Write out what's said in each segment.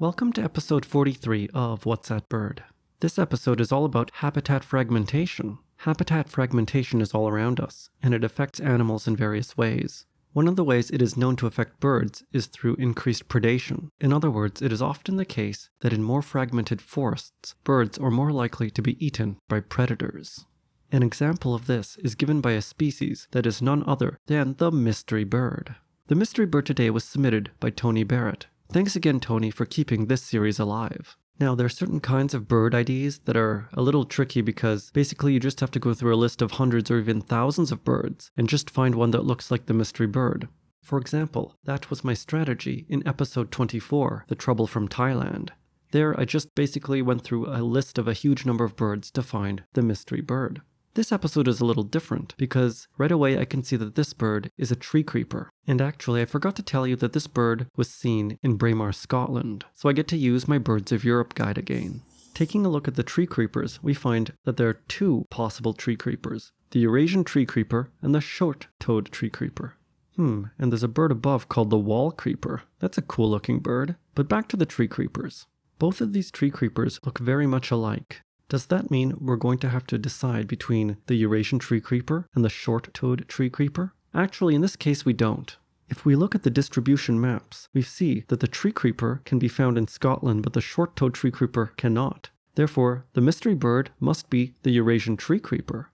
Welcome to episode 43 of What's That Bird? This episode is all about habitat fragmentation. Habitat fragmentation is all around us, and it affects animals in various ways. One of the ways it is known to affect birds is through increased predation. In other words, it is often the case that in more fragmented forests, birds are more likely to be eaten by predators. An example of this is given by a species that is none other than the mystery bird. The mystery bird today was submitted by Tony Barrett. Thanks again, Tony, for keeping this series alive. Now, there are certain kinds of bird IDs that are a little tricky because basically you just have to go through a list of hundreds or even thousands of birds and just find one that looks like the mystery bird. For example, that was my strategy in episode 24, The Trouble from Thailand. There, I just basically went through a list of a huge number of birds to find the mystery bird. This episode is a little different because right away I can see that this bird is a tree creeper. And actually I forgot to tell you that this bird was seen in Braemar, Scotland, so I get to use my Birds of Europe guide again. Taking a look at the tree creepers, we find that there are two possible tree creepers, the Eurasian tree creeper and the short-toed tree creeper. And there's a bird above called the wall creeper. That's a cool looking bird. But back to the tree creepers. Both of these tree creepers look very much alike. Does that mean we're going to have to decide between the Eurasian tree creeper and the short-toed tree creeper? Actually, in this case, we don't. If we look at the distribution maps, we see that the tree creeper can be found in Scotland, but the short-toed tree creeper cannot. Therefore, the mystery bird must be the Eurasian tree creeper.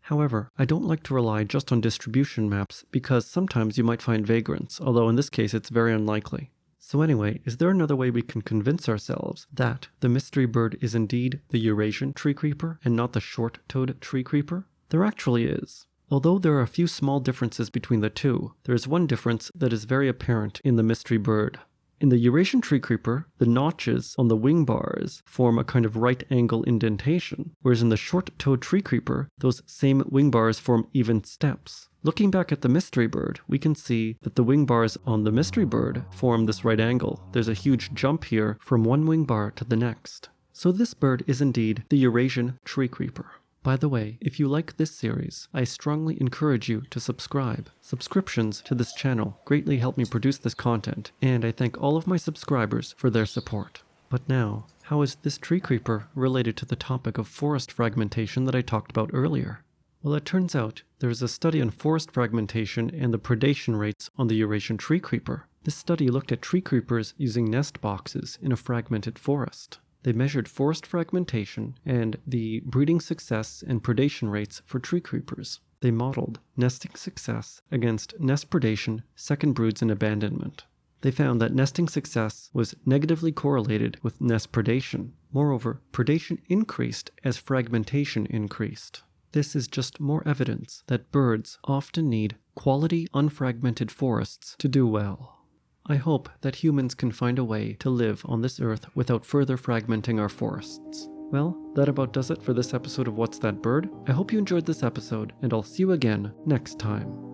However, I don't like to rely just on distribution maps because sometimes you might find vagrants, although in this case it's very unlikely. So anyway, is there another way we can convince ourselves that the mystery bird is indeed the Eurasian tree creeper and not the short-toed tree creeper? There actually is. Although there are a few small differences between the two, there is one difference that is very apparent in the mystery bird. In the Eurasian tree creeper, the notches on the wing bars form a kind of right angle indentation, whereas in the short-toed tree creeper, those same wing bars form even steps. Looking back at the mystery bird, we can see that the wing bars on the mystery bird form this right angle. There's a huge jump here from one wing bar to the next. So this bird is indeed the Eurasian tree creeper. By the way, if you like this series, I strongly encourage you to subscribe. Subscriptions to this channel greatly help me produce this content, and I thank all of my subscribers for their support. But now, how is this tree creeper related to the topic of forest fragmentation that I talked about earlier? Well, it turns out there is a study on forest fragmentation and the predation rates on the Eurasian tree creeper. This study looked at tree creepers using nest boxes in a fragmented forest. They measured forest fragmentation and the breeding success and predation rates for tree creepers. They modeled nesting success against nest predation, second broods, and abandonment. They found that nesting success was negatively correlated with nest predation. Moreover, predation increased as fragmentation increased. This is just more evidence that birds often need quality unfragmented forests to do well. I hope that humans can find a way to live on this earth without further fragmenting our forests. Well, that about does it for this episode of What's That Bird? I hope you enjoyed this episode, and I'll see you again next time.